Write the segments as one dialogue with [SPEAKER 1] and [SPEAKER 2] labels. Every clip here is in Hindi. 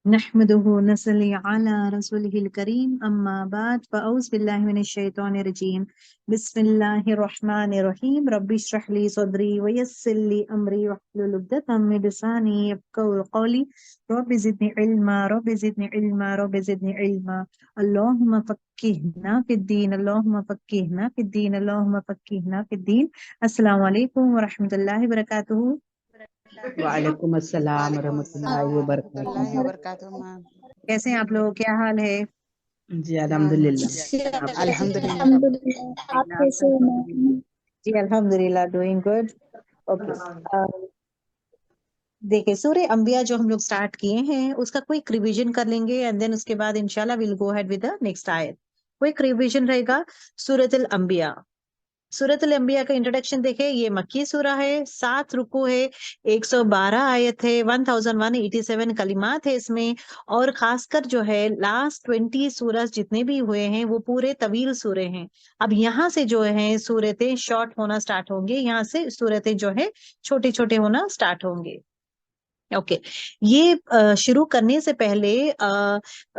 [SPEAKER 1] नहमदुहु नसल्ली अला रसूलिहिल करीम अम्मा बाद फ़अऊज़ु बिल्लाहि मिनश शैतानिर रजीम बिस्मिल्लाहिर रहमानिर रहीम रब्बि इश्रह ली सदरी व यस्सिर ली अमरी वहलुल उक़दतम मिन लिसानी यफ़क़हू क़ौली रब्बि ज़िदनी इल्मा रब्बि ज़िदनी इल्मा अल्लाहुम्मा फ़क्किहना फ़िद्दीन अल्लाहुम्मा फ़क्किहना फ़िद्दीन अल्लाहुम्मा फ़क्किहना फ़िद्दीन। अस्सलामु अलैकुम व रहमतुल्लाहि व बरकातुहू।
[SPEAKER 2] वालेकुम अस्सलाम
[SPEAKER 3] वालेकुम
[SPEAKER 2] रहमतुल्लाहि व
[SPEAKER 3] अस्सलाम
[SPEAKER 2] बरकातुहू।
[SPEAKER 3] वरहमतुल्लाहि वबरकातुहू मैम।
[SPEAKER 1] कैसे हैं आप लोग, क्या हाल है?
[SPEAKER 2] जी अल्हम्दुलिल्लाह। आप कैसे हैं?
[SPEAKER 3] अल्हम्दुलिल्लाह।
[SPEAKER 4] अल्हम्दुलिल्लाह। आप कैसे हो मैम?
[SPEAKER 1] जी अल्हम्दुलिल्लाह, डूइंग गुड। ओके, देखिए सूरह अंबिया जो हम लोग स्टार्ट किए हैं उसका क्विक रिवीजन कर लेंगे एंड देन उसके बाद इंशाल्लाह will go ahead with the next आयत। क्विक रिवीजन रहेगा सूरह अंबिया। सूरत अल-अंबिया का इंट्रोडक्शन देखें, ये मक्की सूरा है, 7 रुकू है, 112 आयत है, 1187 कलिमात है इसमें। और खासकर जो है लास्ट 20 सूरत जितने भी हुए हैं वो पूरे तवील सूरे हैं। अब यहाँ से जो है सूरतें शॉर्ट होना स्टार्ट होंगे, यहाँ से सूरतें जो है छोटे छोटे होना स्टार्ट होंगे। ओके, ये शुरू करने से पहले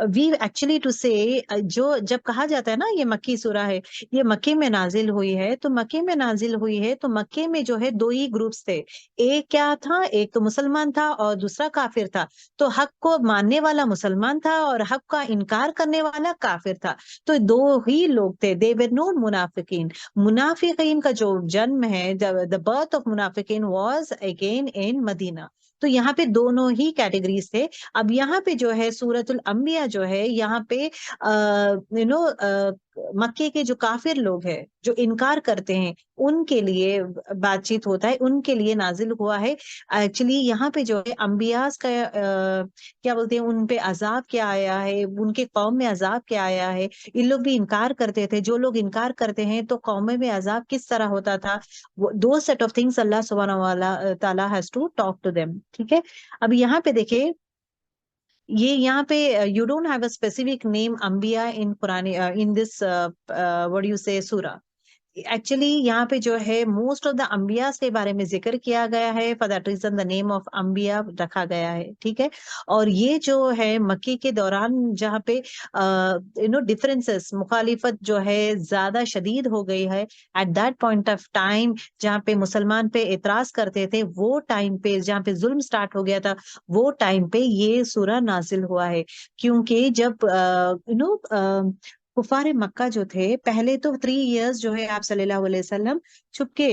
[SPEAKER 1] वी एक्चुअली टू से, जो जब कहा जाता है ना ये मक्की सूरा है, ये मक्के में नाजिल हुई है, तो मक्के में नाजिल हुई है तो मक्के में जो है दो ही ग्रुप्स थे। एक क्या था, एक तो मुसलमान था और दूसरा काफिर था। तो हक को मानने वाला मुसलमान था और हक का इनकार करने वाला काफिर था। तो दो ही लोग थे, दे वर नोन मुनाफिकीन। मुनाफिकीन का जो जन्म है, द बर्थ ऑफ मुनाफिकीन वाज अगेन इन मदीना। तो यहाँ पे दोनों ही कैटेगरीज थे। अब यहाँ पे जो है सूरतुल अंबिया जो है, यहाँ पे मक्के के जो काफिर लोग हैं जो इनकार करते हैं उनके लिए बातचीत होता है, उनके लिए नाजिल हुआ है। एक्चुअली यहाँ पे जो है अंबियास का क्या बोलते हैं, उन पे अजाब क्या आया है, उनके कौम में अजाब क्या आया है। इन लोग भी इनकार करते थे। जो लोग इनकार करते हैं तो कौम में अजाब किस तरह होता था, वो दो सेट ऑफ थिंग्स अल्लाह सुब्हानहू व तआला has to talk to them. ठीक है, अब यहाँ पे देखिए, ये यहाँ पे you don't have a specific name अंबिया इन पुरानी इन दिस व्हाट यू से सूरा। एक्चुअली यहाँ पे जो है मोस्ट ऑफ द अंबियास के बारे में जिक्र किया गया है, for that reason the name of अंबिया रखा गया है। ठीक है, और ये जो है मक्की के दौरान जहाँ पे डिफरेंसेस, मुखालिफत जो है ज्यादा शदीद हो गई है eight that point of time, जहाँ पे मुसलमान पे एतराज करते थे, वो टाइम पे जहाँ पे जुल्म स्टार्ट हो गया था, वो टाइम पे ये सूरा नाजिल हुआ है। क्योंकि जब कुफारे मक्का जो थे, पहले तो 3 इयर्स जो है आप सल्लल्लाहु अलैहि वसल्लम छुपके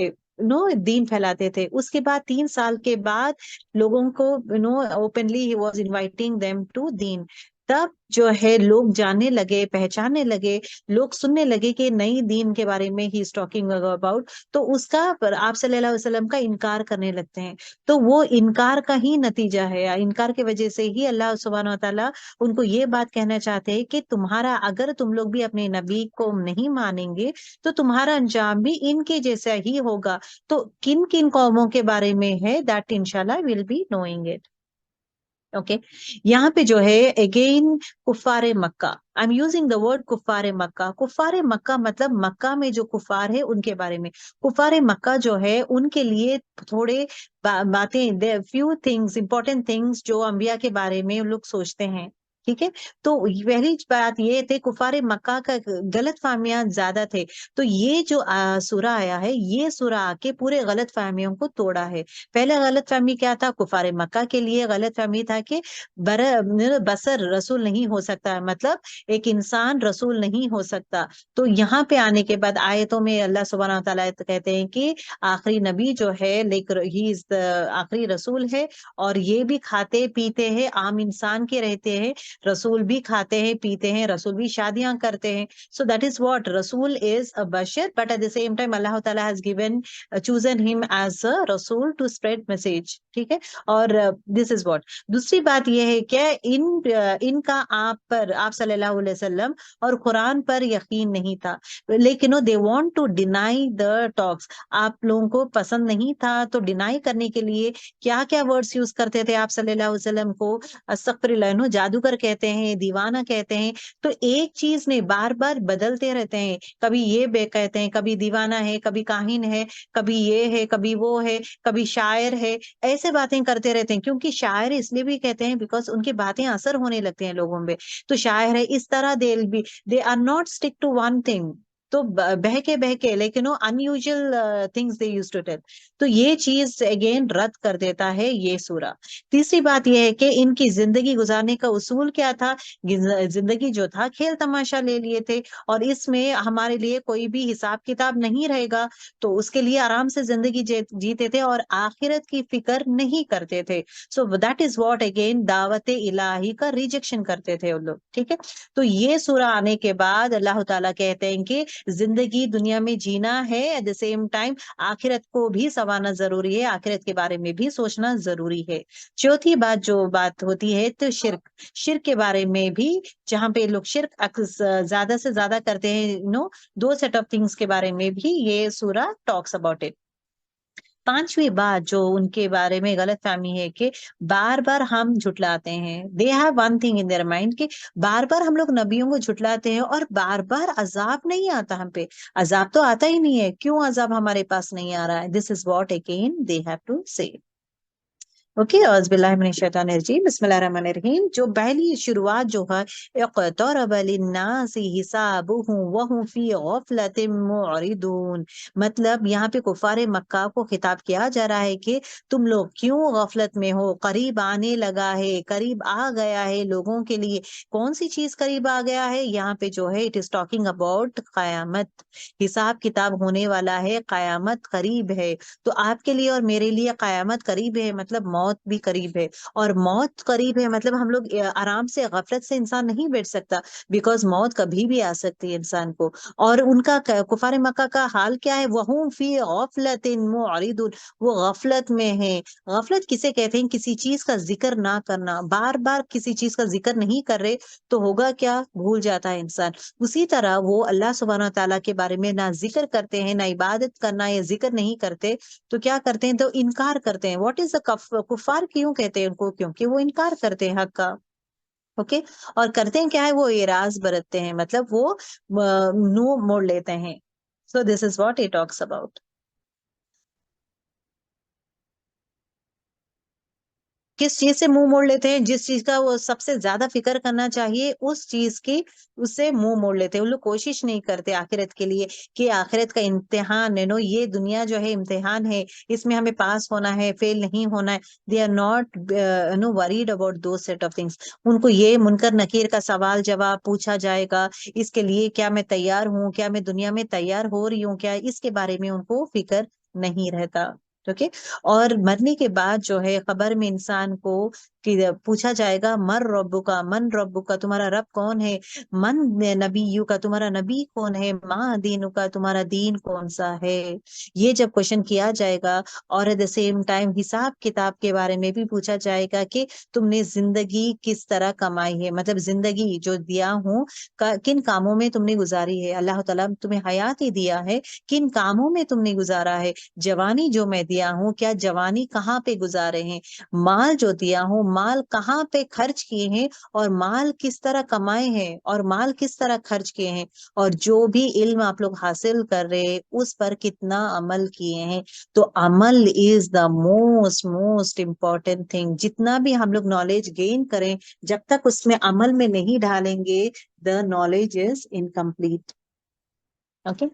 [SPEAKER 1] दीन फैलाते थे। उसके बाद 3 साल के बाद लोगों को ओपनली ही वाज इनवाइटिंग देम टू दीन। तब जो है लोग जानने लगे, पहचानने लगे, लोग सुनने लगे कि नई दीन के बारे में ही इज टॉकिंग अबाउट। तो उसका पर आप सल्लल्लाहु अलैहि वसल्लम का इनकार करने लगते हैं। तो वो इनकार का ही नतीजा है, या इनकार की वजह से ही अल्लाह सुब्हानहू व तआला उनको ये बात कहना चाहते हैं कि तुम्हारा, अगर तुम लोग भी अपने नबी को नहीं मानेंगे तो तुम्हारा अंजाम भी इनके जैसा ही होगा। तो किन किन कौमों के बारे में है, दैट इंशाल्लाह will be knowing it. Okay, यहाँ पे जो है अगेन कुफारे Mecca, I am using the word कुफारे मक्का। कुफारे मक्का मतलब मक्का में जो कुफार है उनके बारे में। कुफारे मक्का जो है उनके लिए थोड़े बातें, फ्यू थिंग्स, इंपॉर्टेंट थिंग्स जो अंबिया के बारे में लोग सोचते हैं। ठीक है, तो पहली बात ये थे, कुफारे मक्का का गलत फहमियां ज्यादा थे। तो ये जो सूरा आया है, ये सूरा आके पूरे गलत फहमियों को तोड़ा है। पहले गलत फहमी क्या था, कुफारे मक्का के लिए गलत फहमी था कि बसर रसूल नहीं हो सकता, मतलब एक इंसान रसूल नहीं हो सकता। तो यहाँ पे आने के बाद आयतों में अल्लाह सुब्हानहू व तआला कहते हैं कि आखिरी नबी जो है, लेकिन ही इज द आखिरी रसूल है, और ये भी खाते पीते हैं, आम इंसान के रहते हैं। रसूल भी खाते हैं पीते हैं, रसूल भी शादियां करते हैं। सो दैट इज व्हाट रसूल इज अ बशर, but at the same time Allah ताला has given chosen him as a रसूल टू स्प्रेड मैसेज। ठीक है, और दिस इज व्हाट। दूसरी बात यह है कि इनका आप पर, आप सल्लल्लाहु अलैहि वसल्लम और कुरान पर यकीन नहीं था, लेकिन they want to deny the talks. आप लोगों को पसंद नहीं था, तो डिनाई करने के लिए क्या क्या वर्ड्स यूज करते थे आप सल्लल्लाहु अलैहि वसल्लम को, अस्तगफिरुल्लाह, जादूगर कहते हैं, दीवाना कहते हैं, तो एक चीज ने बार बार बदलते रहते हैं। कभी ये बे कहते हैं, कभी दीवाना है, कभी काहिन है, कभी ये है, कभी वो है, कभी शायर है, ऐसे बातें करते रहते हैं। क्योंकि शायर इसलिए भी कहते हैं बिकॉज उनकी बातें असर होने लगती हैं लोगों में, तो शायर है। इस तरह they are not stick to one thing, तो बहके लेकिन वो unusual things they use to tell. तो ये चीज अगेन रद्द कर देता है ये सूरा। तीसरी बात यह है कि इनकी जिंदगी गुजारने का उसूल क्या था। जिंदगी जो था खेल तमाशा ले लिए थे, और इसमें हमारे लिए कोई भी हिसाब किताब नहीं रहेगा, तो उसके लिए आराम से जिंदगी जीते थे और आखिरत की फिक्र नहीं करते थे। So that is what again दावत इलाही का रिजेक्शन करते थे उन लोग। ठीक है, तो ये सूरा आने के बाद अल्लाह ताला कहते हैं कि जिंदगी दुनिया में जीना है, एट द सेम टाइम आखिरत को भी संवारना जरूरी है, आखिरत के बारे में भी सोचना जरूरी है। चौथी बात जो बात होती है तो शिर्क, शिर्क के बारे में भी, जहाँ पे लोग शिर्क ज्यादा से ज्यादा करते हैं, दो सेट ऑफ थिंग्स के बारे में भी ये सूरा टॉक्स अबाउट इट। पांचवी बात जो उनके बारे में गलत फहमी है कि बार बार हम झुटलाते हैं। They have one thing in their mind कि बार बार हम लोग नबियों को झुटलाते हैं और बार बार अजाब नहीं आता हम पे। अजाब तो आता ही नहीं है, क्यों अजाब हमारे पास नहीं आ रहा है? This is what again they have to say. Okay, औज़ुबिल्लाहिमिनश्शैतानिर्रजीम, बिस्मिल्लाहिर्रहमानिर्रहीम। जो पहली शुरुआत जो है, इक़्तरब लिन्नासि हिसाबुहुम वहुम फ़ी ग़फ़लतिन मुअरिदून, मतलब यहाँ पे कुफ़ारे मक्का को खिताब किया जा रहा है कि तुम लोग क्यों गफलत में हो, करीब आने लगा है, करीब आ गया है लोगों के लिए। कौन सी चीज करीब आ गया है? यहाँ पे जो है इट इज टॉकिंग अबाउट कयामत, हिसाब किताब होने वाला है, कयामत करीब है। तो आपके लिए और मेरे लिए कयामत करीब है, मतलब मौत भी करीब है। और मौत करीब है मतलब हम लोग आराम से, गफलत से इंसान नहीं बैठ सकता, बिकॉज मौत कभी भी आ सकती है इंसान को। और उनका कुफार मक्का का हाल क्या है? वहुम फी गफलतिन मुअरिदून, वो गफलत में है। गफलत किसे कहते हैं? किसी चीज का जिक्र ना करना, बार बार किसी चीज का जिक्र नहीं कर रहे तो होगा क्या? भूल जाता है इंसान। उसी तरह वो अल्लाह सुब्हानहू तआला के बारे में ना जिक्र करते हैं, ना इबादत करना या जिक्र नहीं करते, तो क्या करते हैं? तो इनकार करते हैं। व्हाट इज द कुफार क्यों कहते हैं उनको? क्योंकि वो इनकार करते हैं हक का। ओके, और करते हैं क्या है? वो एराज बरतते हैं, मतलब वो मुंह मोड़ लेते हैं। So this is what it talks about. किस चीज से मुंह मोड़ लेते हैं? जिस चीज का वो सबसे ज्यादा फिक्र करना चाहिए उस चीज की, उससे मुंह मोड़ लेते हैं। उन लोग कोशिश नहीं करते आखिरत के लिए कि आखिरत का इम्तिहान है, नो, ये दुनिया जो है इम्तिहान है, इसमें हमें पास होना है, फेल नहीं होना है। They are not no worried about two set of things. उनको ये मुनकर नकीर का सवाल जवाब पूछा जाएगा, इसके लिए क्या मैं तैयार हूँ, क्या मैं दुनिया में तैयार हो रही हूँ क्या, इसके बारे में उनको फिक्र नहीं रहता। ओके, और मरने के बाद जो है खबर में इंसान को कि पूछा जाएगा, मर रब्बु का, मन रब्बु का, तुम्हारा रब कौन है? मन नबीयु का, तुम्हारा नबी कौन है? माँ दीनु का, तुम्हारा दीन कौन सा है? ये जब क्वेश्चन किया जाएगा, और एट द सेम टाइम हिसाब किताब के बारे में भी पूछा जाएगा कि तुमने जिंदगी किस तरह कमाई है, मतलब जिंदगी जो दिया हूँ किन कामों में तुमने गुजारी है। अल्लाह ताला तुम्हें हयात ही दिया है, किन कामों में तुमने गुजारा है। जवानी जो मैं दिया हूँ, क्या जवानी कहाँ पे गुजारे हैं? माल जो दिया हूँ, माल कहाँ पे खर्च किए हैं, और माल किस तरह कमाए हैं, और माल किस तरह खर्च किए हैं, और जो भी इल्म आप लोग हासिल कर रहे हैं उस पर कितना अमल किए हैं। तो अमल is the most most important thing. जितना भी हम लोग नॉलेज गेन करें, जब तक उसमें अमल में नहीं डालेंगे, the knowledge is incomplete. Okay,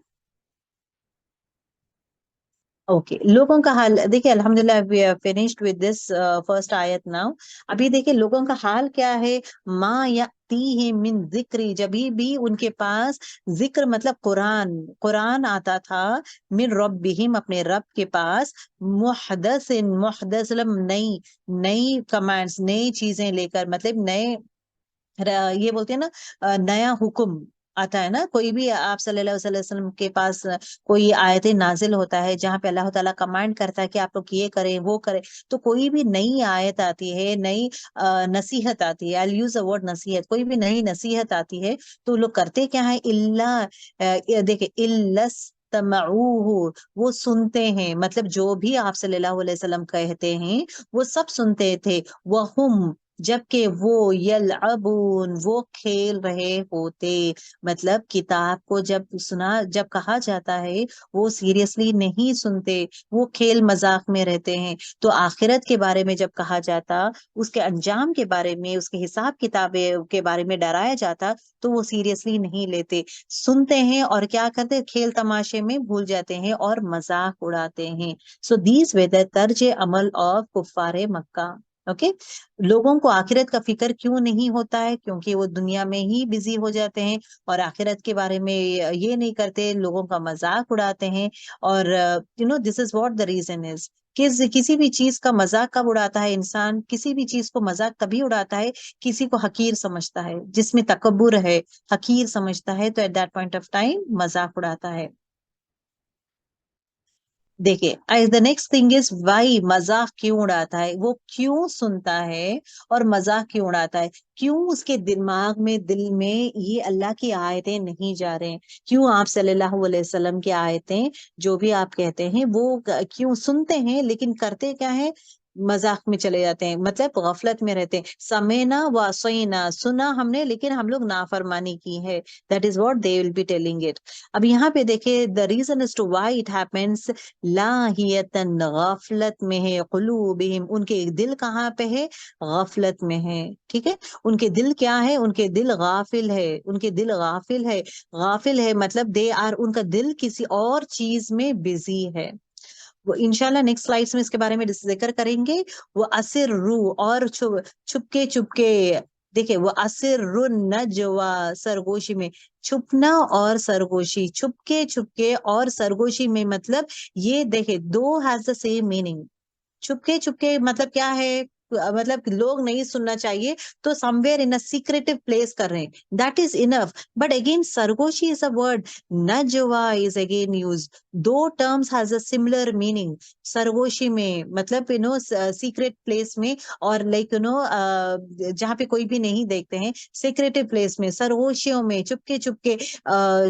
[SPEAKER 1] okay, लोगों का हाल देखिए। अल्हम्दुलिल्लाह we are finished with this first आयत नाउ। अभी देखिए लोगों का हाल क्या है। माँ यातीहि मिन जिक्री, जब भी उनके पास जिक्र मतलब कुरान, कुरान आता था, मिन रब्बिहिम, अपने रब के पास, मुहदसिन, मुहदस मतलब नई, नई कमांड्स, नई चीजें लेकर, मतलब नए, ये बोलते हैं ना, नया हुक्म आता है ना। कोई भी आप सल्लल्लाहु अलैहि वसल्लम के पास कोई आयतें नाजिल होता है जहाँ पे अल्लाह ताला कमांड करता है कि आप लोग ये करें वो करें, तो कोई भी नई आयत आती है, नई नसीहत आती है, आई यूज द वर्ड नसीहत, कोई भी नई नसीहत आती है, तो लोग करते क्या है? इल्ला, देखिए, इल्लस तमऊहु, वो सुनते हैं, मतलब जो भी आप सल्लल्लाहु अलैहि वसल्लम कहते हैं वो सब सुनते थे। वहुम, जबकि वो यलअबून वो खेल रहे होते। मतलब किताब को जब कहा जाता है वो सीरियसली नहीं सुनते, वो खेल मजाक में रहते हैं। तो आखिरत के बारे में जब कहा जाता, उसके अंजाम के बारे में, उसके हिसाब किताबें के बारे में डराया जाता, तो वो सीरियसली नहीं लेते, सुनते हैं और क्या करते हैं, खेल तमाशे में भूल जाते हैं और मजाक उड़ाते हैं। सो दीज वे द तर्ज अमल ऑफ कुफ्फारे मक्का। ओके, लोगों को आखिरत का फिक्र क्यों नहीं होता है? क्योंकि वो दुनिया में ही बिजी हो जाते हैं और आखिरत के बारे में ये नहीं करते, लोगों का मजाक उड़ाते हैं। और this is what the reason is. किसी भी चीज का मजाक कब उड़ाता है इंसान? किसी भी चीज को मजाक तभी उड़ाता है, किसी को हकीर समझता है, जिसमें तकब्बुर है, हकीर समझता है, तो at that point of time मजाक उड़ाता है। देखिए, the next thing is why, मजाक क्यों उड़ाता है, वो क्यों सुनता है और मजाक क्यों उड़ाता है? क्यों उसके दिमाग में, दिल में ये अल्लाह की आयतें नहीं जा रहे हैं? क्यों आप सल्लल्लाहु अलैहि वसल्लम की आयतें, जो भी आप कहते हैं, वो क्यों सुनते हैं लेकिन करते क्या है? मजाक में चले जाते हैं, मतलब गफलत में रहते हैं। समेना व असैना, सुना हमने लेकिन हम लोग नाफरमानी की है। That is what they will be telling it. अब यहाँ पे देखिए, the reason is to why it happens, लाहियतन, गफलत में है, कुलूबिहिम, उनके दिल कहाँ पे है? गफलत में है। ठीक है, उनके दिल क्या है? उनके दिल गाफिल है, उनके दिल गाफिल है। गाफिल है मतलब दे आर, उनका दिल किसी और चीज में बिजी है। वो इंशाल्लाह नेक्स्ट स्लाइड्स में इसके बारे में जिक्र करेंगे। वो असर रू, और छुपके छुपके, देखिए वो असर रू नजवा, सरगोशी में, छुपना और सरगोशी, छुपके छुपके और सरगोशी में, मतलब ये देखिए दो हैज द सेम मीनिंग। छुपके छुपके मतलब क्या है? मतलब लोग नहीं सुनना चाहिए, तो somewhere in a secretive place कर रहे हैं, that is enough. But again सरगोशी इज अ वर्ड, नजवा is again use, two terms has a similar meaning. सरगोशी में मतलब सीक्रेट प्लेस में, और लाइक जहाँ पे कोई भी नहीं देखते हैं, सीक्रेटिव प्लेस में, सरगोशियों में, चुपके चुपके,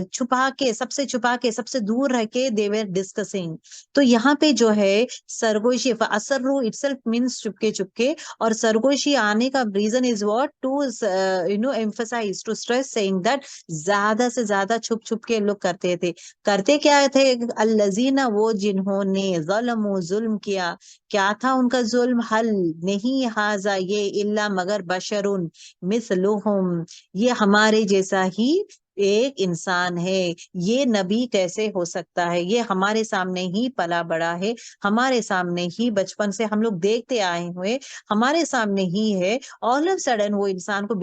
[SPEAKER 1] छुपा के, सबसे दूर रह के दे वर डिस्कसिंग। तो यहाँ पे जो है सरगोशी, असर्रु इटसेल्फ मींस चुपके चुपके, और सरगोशी आने का reason is what, to emphasise, to stress, saying that ज्यादा से ज्यादा छुप छुप के लोग करते क्या थे? अल्लजीना, वो जिन्होंने, ज़लमु, जुल्म किया। क्या था उनका जुल्म? हल नहीं, हाजा ये, इल्ला मगर, बशरुन मिसलुहुम, ये हमारे जैसा ही एक इंसान है। ये नबी कैसे हो सकता है? ये हमारे सामने ही पला बड़ा है, हमारे सामने ही बचपन से हम लोग देखते आए हुए, हमारे सामने ही है। ऑल ऑफ सडन वो इंसान को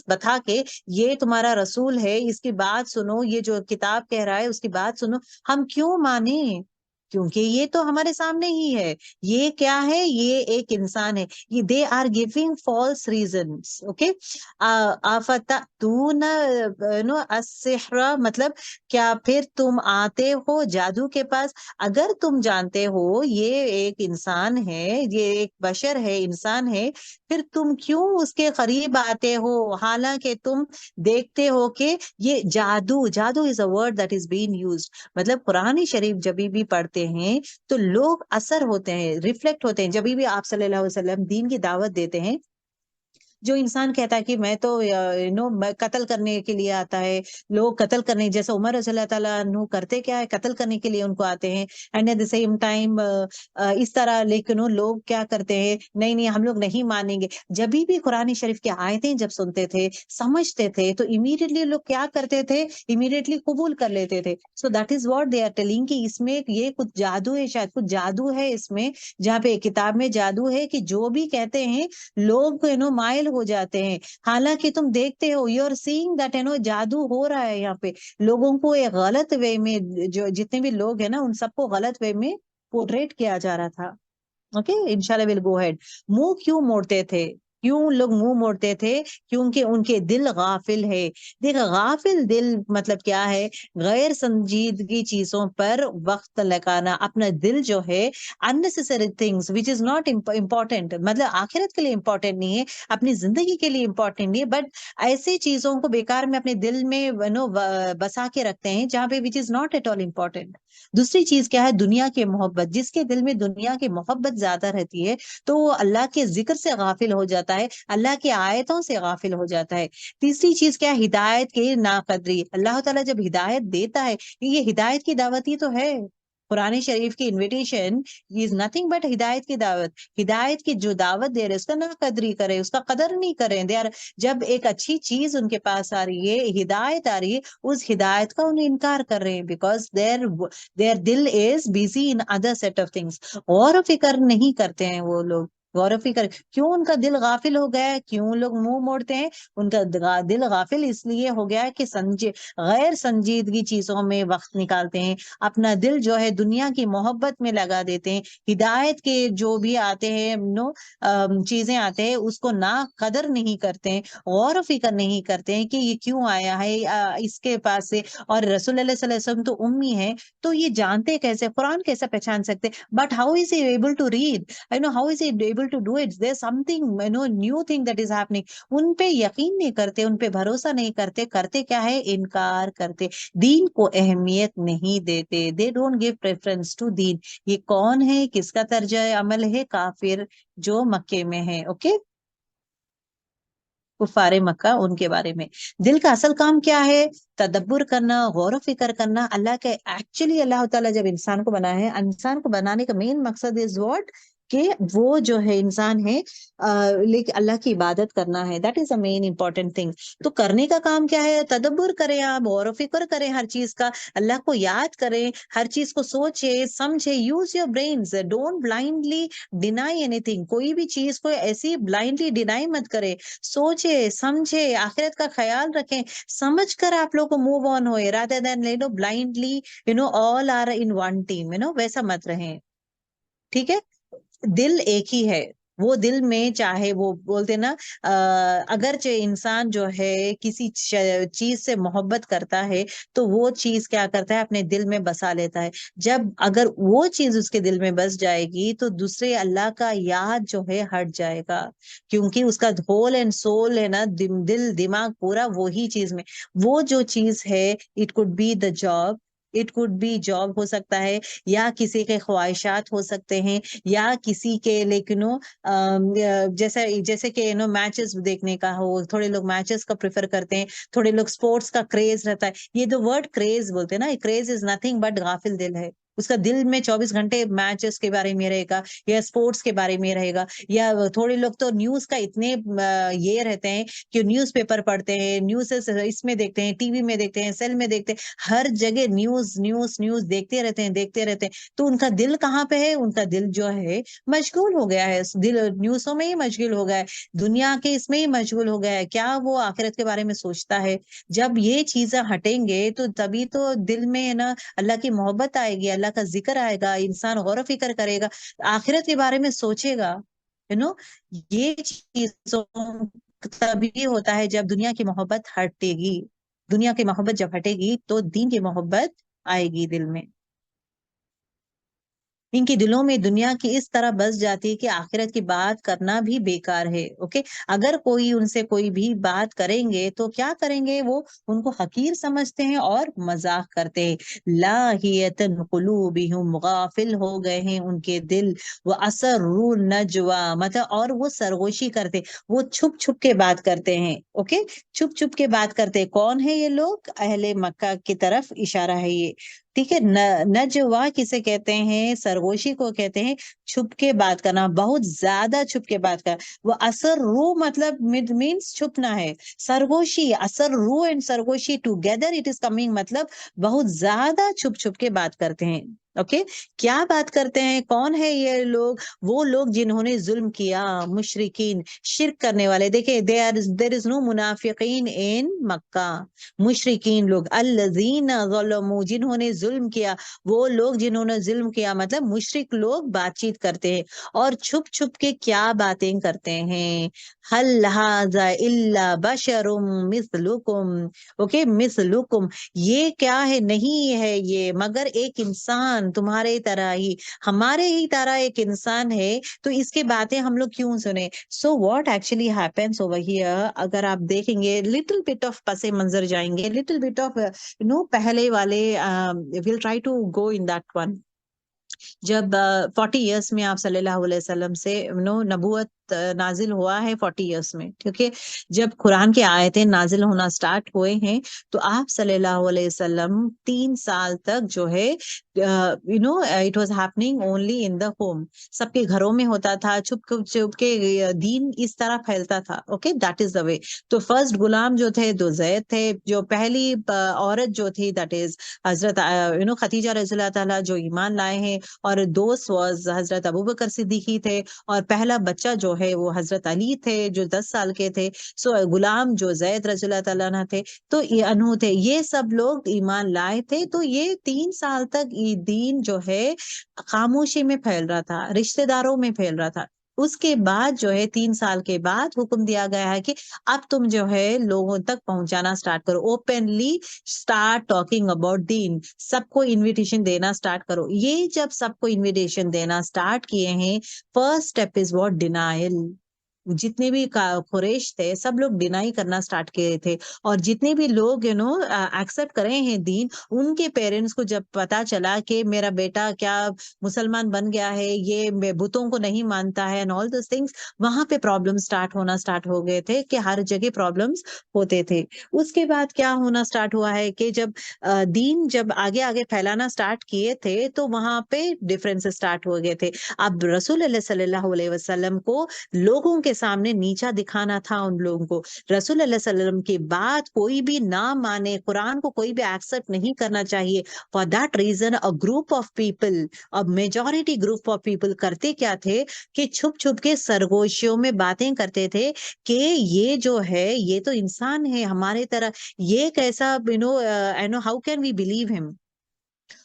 [SPEAKER 1] बता के, ये तुम्हारा रसूल है, इसकी बात सुनो, ये जो किताब कह रहा है उसकी बात सुनो, हम क्यों माने? क्योंकि ये तो हमारे सामने ही है। ये क्या है? ये एक इंसान है। ये they are giving false reasons. Okay, आफतून नो अस्सिहरा, मतलब क्या फिर तुम आते हो जादू के पास? अगर तुम जानते हो ये एक इंसान है, ये एक बशर है, इंसान है, फिर तुम क्यों उसके करीब आते हो? हालांकि तुम देखते हो कि ये जादू, जादू is a word that is being used. मतलब कुरान शरीफ जब भी पढ़ते हैं तो लोग असर होते हैं, रिफ्लेक्ट होते हैं। जब भी आप सल्लल्लाहु अलैहि वसल्लम दीन की दावत देते हैं, जो इंसान कहता है कि मैं तो कत्ल करने के लिए आता है, लोग कत्ल करने, जैसे उमर रज़ी अल्लाह ताला अन्हु करते क्या है? कत्ल करने के लिए उनको आते हैं। And eight the same time इस तरह, लेकिन लोग क्या करते हैं? नहीं नहीं, हम लोग नहीं मानेंगे। जब भी कुरान शरीफ की आयतें जब सुनते थे, समझते थे, तो इमीडिएटली लोग क्या करते थे? इमीडिएटली कबूल कर लेते थे। So that is what they are telling, कि इसमें ये कुछ जादू है, शायद कुछ जादू है इसमें। जहाँ पे किताब में जादू है कि जो भी कहते हैं लोग माइल हो जाते हैं। हालांकि तुम देखते हो, यू आर सीइंग दैट जादू हो रहा है यहाँ पे। लोगों को एक गलत वे में, जो जितने भी लोग हैं ना, उन सबको गलत वे में पोर्ट्रेट किया जा रहा था। ओके, इंशाल्लाह विल गो हेड। मुंह क्यों मोड़ते थे? क्यों लोग मुंह मोड़ते थे? क्योंकि उनके दिल गाफिल है। देखो, गाफिल दिल मतलब क्या है? गैर संजीदगी चीजों पर वक्त लगाना, अपना दिल जो है, unnecessary things which is not important, मतलब आखिरत के लिए इम्पोर्टेंट नहीं है, अपनी जिंदगी के लिए इम्पोर्टेंट नहीं है, बट ऐसी चीजों को बेकार में अपने दिल में बसा के रखते हैं जहाँ पे which is not at all important. दूसरी चीज क्या है, दुनिया की मोहब्बत। जिसके दिल में दुनिया की मोहब्बत ज्यादा रहती है तो वो अल्लाह के जिक्र से गाफिल हो जाता है, अल्लाह की आयतों से गाफिल हो जाता है। तीसरी चीज क्या है, हिदायत की नाकदरी। अल्लाह ताला जब हिदायत देता है, ये हिदायत की दावत ही तो है। कुरान शरीफ की इनविटेशन इज नथिंग बट हिदायत की दावत। हिदायत की जो दावत दे रहे उसका ना कदरी करे, उसका कदर नहीं करें। दे आर, जब एक अच्छी चीज उनके पास आ रही है, हिदायत आ रही है, उस हिदायत का उन्हें इनकार कर रहे हैं, बिकॉज देयर दिल is busy in other set of things. गौर व फिक्र नहीं करते हैं वो लोग। गौर व फिक्र क्यों, उनका दिल गाफिल हो गया है। क्यों लोग मुंह मोड़ते हैं, उनका दिल गाफिल इसलिए हो गया है कि गैर संजीदगी चीजों में वक्त निकालते हैं, अपना दिल जो है दुनिया की मोहब्बत में लगा देते हैं। हिदायत के जो भी आते हैं चीजें आते हैं उसको ना कदर नहीं करते हैं, गौर व फिक्र नहीं करते हैं कि ये क्यों आया है इसके पास से। और रसूल सल्लल्लाहु अलैहि वसल्लम तो उम्मी है, तो ये जानते कैसे, कुरान कैसे पहचान सकते। But how is he able to read, how is he able to do it. There something new thing that is happening. उन पे यकीन नहीं करते, उन पे भरोसा नहीं करते। करते क्या है, इनकार करते, दीन को अहमियत नहीं देते। They don't give preference to दीन। ये कौन है, किसका तर्जा अमल है, काफिर जो मक्के में है। ओके, कुफारे मक्का, उनके बारे में। दिल का असल काम क्या है, तदब्बुर करना, गौर फिक्र करना। अल्लाह के एक्चुअली अल्लाह ताला जब इंसान को बनाया है, इंसान को बनाने का मेन मकसद इज व्हाट, कि वो जो है इंसान है लेकिन अल्लाह की इबादत करना है। That is the main important thing. तो करने का काम क्या है, तदब्बुर करें, आप गौर व फिक्र करें हर चीज का, अल्लाह को याद करें, हर चीज को सोचे समझे। Use your brains, don't blindly deny anything. कोई भी चीज को ऐसी ब्लाइंडली डिनाई मत करे, सोचे समझे, आखिरत का ख्याल रखें, समझ कर आप लोग को मूव ऑन होए, rather than blindly all are in one team, वैसा मत रहें। ठीक है, दिल एक ही है। वो दिल में चाहे वो बोलते ना, अगरचे इंसान जो है किसी चीज से मोहब्बत करता है तो वो चीज क्या करता है, अपने दिल में बसा लेता है। जब अगर वो चीज उसके दिल में बस जाएगी तो दूसरे अल्लाह का याद जो है हट जाएगा, क्योंकि उसका होल एंड सोल है ना, दिल दिमाग पूरा वही चीज में। वो जो चीज है, it could be the job, it could be job हो सकता है, या किसी के ख्वाहिशात हो सकते हैं, या किसी के लेकिन जैसे जैसे कि मैचेस देखने का हो, थोड़े लोग मैचेस का प्रेफर करते हैं, थोड़े लोग स्पोर्ट्स का क्रेज रहता है। ये जो वर्ड क्रेज बोलते हैं ना, क्रेज इज नथिंग बट गाफिल दिल है। उसका दिल में 24 घंटे मैचेस के बारे में रहेगा, या स्पोर्ट्स के बारे में रहेगा। या थोड़े लोग तो न्यूज का इतने ये रहते हैं कि न्यूज पेपर पढ़ते हैं, न्यूज इसमें देखते हैं, टीवी में देखते हैं, सेल में देखते हैं, हर जगह न्यूज न्यूज न्यूज देखते रहते हैं, देखते रहते हैं। तो उनका दिल कहाँ पे है, उनका दिल जो है मशगूल हो गया है, दिल न्यूज़ों में ही मशगूल हो गया है, दुनिया के इसमें ही मशगूल हो गया है। क्या वो आखिरत के बारे में सोचता है। जब ये चीजें हटेंगे तो तभी तो दिल में ना अल्लाह की मोहब्बत आएगी, अल्लाह का जिक्र आएगा, इंसान गौर फिक्र करेगा, आखिरत के बारे में सोचेगा। यू नो ये चीजों तभी होता है जब दुनिया की मोहब्बत हटेगी। दुनिया की मोहब्बत जब हटेगी तो दीन की मोहब्बत आएगी दिल में। इनके दिलों में दुनिया की इस तरह बस जाती है कि आखिरत की बात करना भी बेकार है। ओके, अगर कोई उनसे कोई भी बात करेंगे तो क्या करेंगे, वो उनको हकीर समझते हैं और मजाक करते हैं। लाहियतन कुलूबिहुम, गाफिल हो गए हैं उनके दिल। वो असर्रू नजवा, मतलब और वो सरगोशी करते, वो छुप छुप के बात करते हैं। ओके, छुप छुप के बात करते हैं। कौन है ये लोग, अहले मक्का की तरफ इशारा है ये। ठीक है, नजवा किसे कहते हैं, सरगोशी को कहते हैं, छुप के बात करना, बहुत ज्यादा छुप के बात करना। वो असर रू मतलब मीन्स छुपना है। सरगोशी, असर रू एंड सरगोशी टुगेदर इट इज कमिंग, मतलब बहुत ज्यादा छुप छुप के बात करते हैं। ओके, क्या बात करते हैं, कौन है ये लोग, वो लोग जिन्होंने जुल्म किया, मुशरिकीन, शिर्क करने वाले। देखिए, देयर इज नो मुनाफिकीन इन मक्का। मुशरिकीन लोग, अल्लज़ीना ज़लमू, जिन्होंने जुल्म किया, वो लोग जिन्होंने जुल्म किया, मतलब मुशरिक लोग बातचीत करते हैं और छुप छुप के क्या बातें करते हैं। हल हाज़ा इल्ला बशरुम मिस्लुकुम, ओके, मिस्लुकुम, ये क्या है, नहीं है ये मगर एक इंसान इंसान तुम्हारे तरह ही, हमारे ही तरह एक इंसान है, तो इसकी बातें हम लोग क्यों सुने? So what actually happens over here, अगर आप देखेंगे लिटिल बिट ऑफ पसे मंजर जाएंगे, लिटिल बिट ऑफ पहले वाले, will try to go in that one. जब 40 इयर्स में आप सल्लल्लाहु अलैहि वसल्लम से नबूवत नाजिल हुआ है 40 इयर्स में, क्योंकि जब कुरान की आयतें नाजिल होना स्टार्ट हुए हैं तो आप सल्लल्लाहु अलैहि वसल्लम 3 साल तक जो है it was happening only in the home, सबके घरों में होता था, छुप छुप के दीन इस तरह फैलता था। Okay, that is the way. तो फर्स्ट गुलाम जो थे दो जैद थे, जो पहली औरत जो थी दैट इज हजरत खदीजा रज़ियल्लाहु ताला जो ईमान लाए हैं, और दोस्त वाज हजरत अबू बकर सिद्दीकी थे, और पहला बच्चा जो है वो हजरत अली थे जो 10 साल के थे। सो गुलाम जो जैद रज़ियल्लाहु ताला अन्हु थे, तो ये अनहु थे, ये सब लोग ईमान लाए थे। तो ये 3 साल तक ये दीन जो है खामोशी में फैल रहा था, रिश्तेदारों में फैल रहा था। उसके बाद जो है 3 साल के बाद हुक्म दिया गया है कि अब तुम जो है लोगों तक पहुंचाना स्टार्ट करो, ओपनली स्टार्ट टॉकिंग अबाउट दीन, सबको इनविटेशन देना स्टार्ट करो। ये जब सबको इनविटेशन देना स्टार्ट किए हैं, first step is what? Denial. जितने भी कुरैश थे सब लोग डिनाई करना स्टार्ट किए थे, और जितने भी लोग एक्सेप्ट करे हैं दीन, उनके पेरेंट्स को जब पता चला कि मेरा बेटा क्या मुसलमान बन गया है, ये बुतों को नहीं मानता है एंड ऑल दिस थिंग्स, वहां पे प्रॉब्लम स्टार्ट हो गए थे कि हर जगह प्रॉब्लम्स होते थे। उसके बाद क्या होना स्टार्ट हुआ है कि जब दीन जब आगे आगे फैलाना स्टार्ट किए थे तो वहां पे डिफरेंसेस स्टार्ट हो गए थे। अब रसूल अल्लाह सल्लल्लाहु अलैहि वसल्लम को लोगों के सामने नीचा दिखाना था उन लोगों को। रसूल अल्लाह सल्लल्लाहु अलैहि वसल्लम की बात कोई भी ना माने, कुरान को कोई भी एक्सेप्ट नहीं करना चाहिए। For that reason a group of people, a majority group of people करते क्या थे कि छुप छुप के सरगोशियों में बातें करते थे कि ये जो है ये तो इंसान है हमारे तरह, ये कैसा how can we believe him,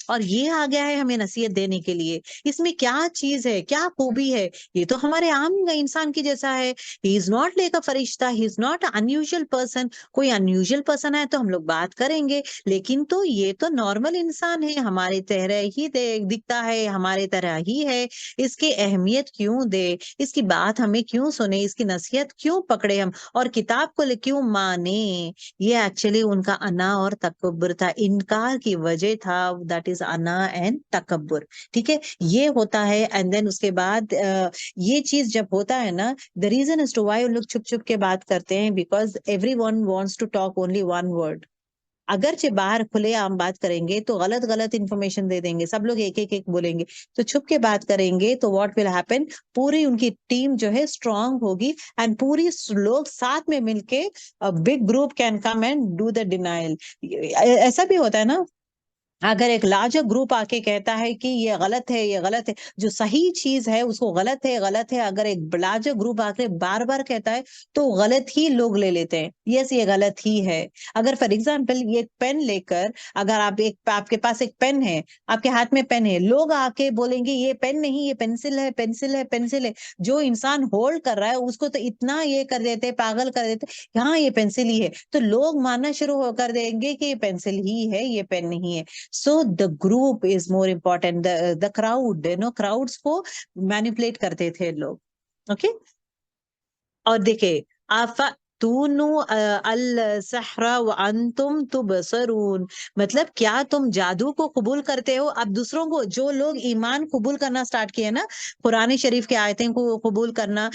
[SPEAKER 1] और ये आ गया है हमें नसीहत देने के लिए। इसमें क्या चीज है, क्या खूबी है? ये तो हमारे आम इंसान की जैसा है। He is not like a फरिश्ता, he is not unusual person. कोई अनयूजुअल पर्सन है तो हम लोग बात करेंगे, लेकिन तो ये तो नॉर्मल इंसान है, हमारे तरह ही दिखता है, हमारे तरह ही है। इसकी अहमियत क्यों दे, इसकी बात हमें क्यों सुने, इसकी नसीहत क्यों पकड़े हम, और किताब को क्यों माने? ये एक्चुअली उनका अना और तकब्बुर था, इनकार की वजह था। दैट इज अना एंड तकब्बुर। ठीक है, ये होता है। एंड देन उसके बाद ये चीज जब होता है ना, the reason is to why उन लोग छुप छुप के बात करते हैं, because everyone wants to talk only one word. अगरचे बाहर खुले आम बात करेंगे तो गलत गलत इंफॉर्मेशन दे देंगे, सब लोग एक एक एक बोलेंगे। तो छुप के बात करेंगे तो व्हाट विल हैपन, पूरी उनकी टीम जो है स्ट्रांग होगी, एंड पूरी लोग साथ में मिलके big group can come and do the denial. ऐसा भी होता है ना, अगर एक लार्जर ग्रुप आके कहता है कि ये गलत है, ये गलत है, जो सही चीज है उसको गलत है, गलत है, अगर एक लार्जर ग्रुप आके बार बार कहता है तो गलत ही लोग ले लेते हैं, यस ये गलत ही है। अगर फॉर एग्जाम्पल ये पेन लेकर, अगर आपके पास एक पेन है, आपके हाथ में पेन है, लोग आके बोलेंगे ये पेन नहीं, ये पेंसिल है, पेंसिल है, पेंसिल है। जो इंसान होल्ड कर रहा है उसको तो इतना ये कर देते, पागल कर देते, हाँ ये पेंसिल ही है, तो लोग मानना शुरू कर देंगे कि ये पेंसिल ही है, ये पेन नहीं है। So the group is more important, the crowd, crowds को मैनिपुलेट करते थे लोग। ओके, और देखे आफा तूनु अल सहरा व अंतुम तुबसरून, मतलब क्या तुम जादू को कबूल करते हो? अब दूसरों को, जो लोग ईमान कबूल करना स्टार्ट किए ना, कुरान शरीफ की आयतें को कबूल करना,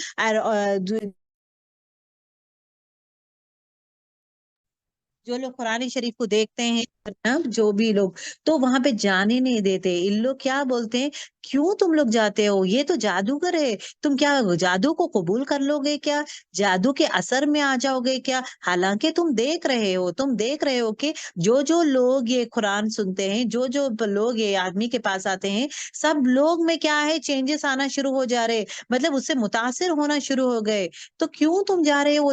[SPEAKER 1] जो लोग कुरान शरीफ को देखते हैं ना, जो भी लोग, तो वहां पे जाने नहीं देते। इन लोग क्या बोलते हैं, क्यों तुम लोग जाते हो, ये तो जादूगर है, तुम क्या जादू को कबूल कर लोगे क्या, जादू के असर में आ जाओगे क्या? हालांकि तुम देख रहे हो, कि जो जो लोग ये कुरान सुनते हैं, जो जो लोग ये आदमी के पास आते हैं, सब लोग में क्या है, चेंजेस आना शुरू हो जा रहे, मतलब उससे मुतासिर होना शुरू हो गए। तो क्यों तुम जा रहे हो?